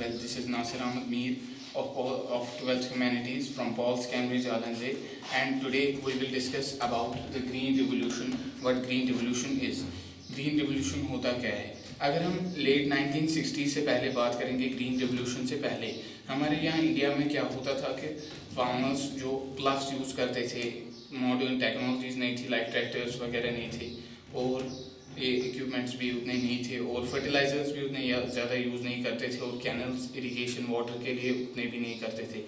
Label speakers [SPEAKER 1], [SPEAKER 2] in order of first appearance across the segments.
[SPEAKER 1] 12th. This is Nasir Ahmed Mir of 12th Humanities from Paul's Cambridge Allenze, and today we will discuss about the Green Revolution. What Green Revolution is. Green Revolution होता क्या है? अगर हम late 1960 से पहले बात करेंगे, green revolution से पहले हमारे यहाँ इंडिया में क्या होता था कि फार्मर्स जो प्लग्स यूज़ करते थे, मॉडर्न टेक्नोलॉजीज़ नहीं थी, लाइक ट्रैक्टर्स वगैरह नहीं थे, और ये इक्विपमेंट्स भी उतने नहीं थे, और फर्टिलाइजर्स भी उतने ज़्यादा यूज़ नहीं करते थे, और कैनल्स इरिगेशन वाटर के लिए उतने भी नहीं करते थे।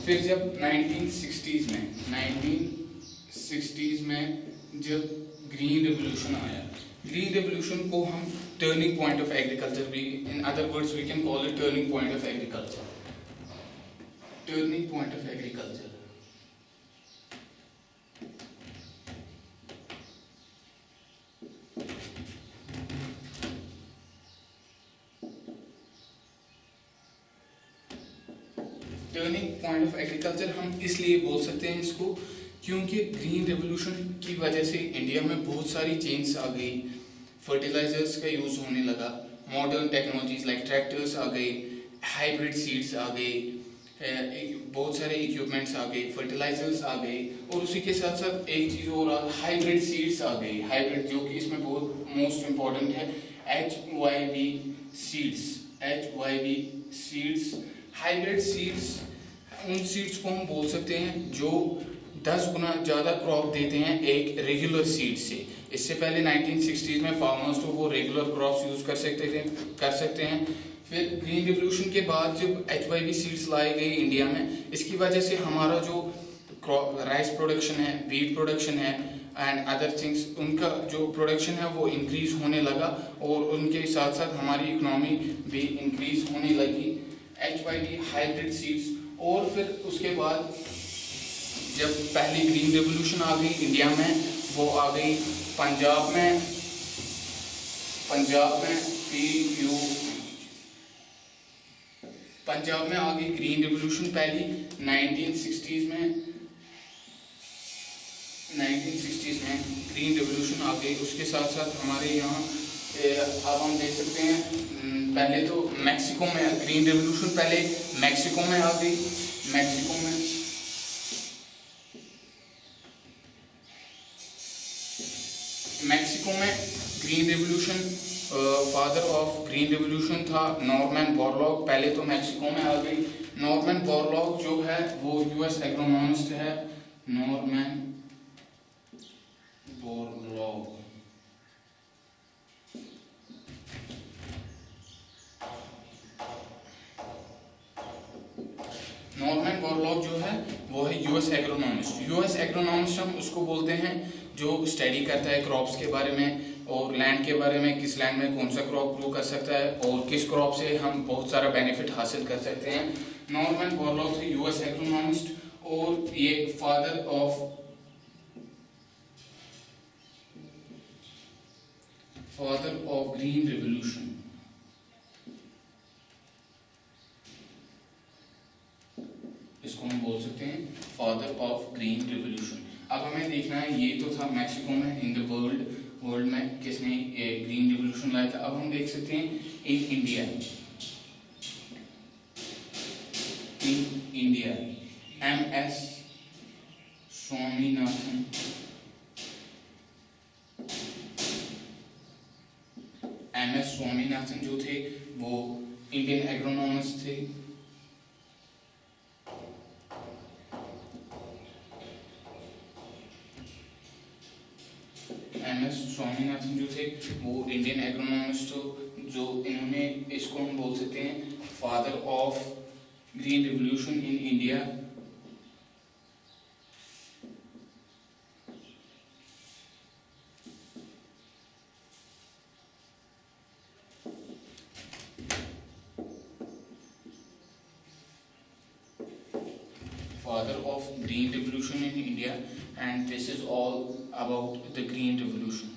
[SPEAKER 1] फिर जब 1960s में जब ग्रीन रेवोल्यूशन आया, ग्रीन रेवोल्यूशन को हम टर्निंग पॉइंट ऑफ एग्रीकल्चर भी, in other words we can call it turning point of agriculture. Turning point of agriculture turning point of agriculture हम इसलिए बोल सकते हैं इसको क्योंकि ग्रीन रेवोल्यूशन की वजह से इंडिया में बहुत सारी चेंज आ गई। फर्टिलाइजर्स का यूज़ होने लगा, मॉडर्न टेक्नोलॉजीज लाइक ट्रैक्टर्स आ गए, हाइब्रिड सीड्स आ गए, बहुत सारे इक्विपमेंट्स आ गए, फर्टिलाइजर्स आ गए, और उसी के साथ साथ एक चीज़ और हाइब्रिड सीड्स आ गई। हाइब्रिड जो कि इसमें बहुत मोस्ट इम्पॉर्टेंट है, HYV सीड्स। हाइब्रिड सीड्स उन सीड्स को हम बोल सकते हैं जो 10 गुना ज़्यादा क्रॉप देते हैं एक रेगुलर सीड से। इससे पहले 1960s में फार्मर्स तो वो रेगुलर क्रॉप्स यूज़ कर सकते हैं। फिर ग्रीन रिवोल्यूशन के बाद जब HYV सीड्स लाए गए इंडिया में, इसकी वजह से हमारा जो राइस प्रोडक्शन है, वीट प्रोडक्शन है एंड अदर थिंग्स, उनका जो प्रोडक्शन है वो इंक्रीज़ होने लगा, और उनके साथ साथ हमारी इकोनॉमी भी इंक्रीज़ होने लगी। HYV hybrid seeds. और फिर उसके बाद जब पहली ग्रीन रेवोल्यूशन आ गई इंडिया में, वो आ गई पंजाब में पंजाब में आ गई ग्रीन रेवोल्यूशन पहली 1960s में ग्रीन रेवोल्यूशन आ गई। उसके साथ साथ हमारे यहाँ अब हम देख सकते हैं, पहले तो मैक्सिको में ग्रीन रेवोल्यूशन पहले मैक्सिको में आ गई। मैक्सिको में green revolution, father of green revolution था नॉर्मन बोरलॉग। पहले तो मैक्सिको में आ गई। नॉर्मन बोरलॉग जो है वो यूएस एग्रोनॉमिस्ट है। नॉर्मन बोरलॉग जो है वो है यूएस एग्रोनॉमिस्ट हम उसको बोलते हैं जो स्टडी करता है क्रॉप्स के बारे में और लैंड के बारे में, किस लैंड में कौन सा क्रॉप ग्रो कर सकता है और किस क्रॉप से हम बहुत सारा बेनिफिट हासिल कर सकते हैं। नॉर्मन बोरलॉग थे यूएस एग्रोनॉमिस्ट, और ये फादर ऑफ ग्रीन रेवोल्यूशन। इसको हम बोल सकते हैं फादर ऑफ ग्रीन रेवोल्यूशन। अब हमें देखना है, ये तो था मैक्सिको में, इन द वर्ल्ड में किसने ग्रीन रेवोल्यूशन लाया था। अब हम देख सकते हैं इन इंडिया MS स्वामीनाथन जो थे वो इंडियन एग्रोनॉमिस्ट थे। MS स्वामीनाथन जो थे वो इंडियन एग्रोनॉमिस्ट, जो इन्होंने, इसको हम बोल सकते हैं father of green revolution in India. Father of green revolution in India, and this is all about the green revolution.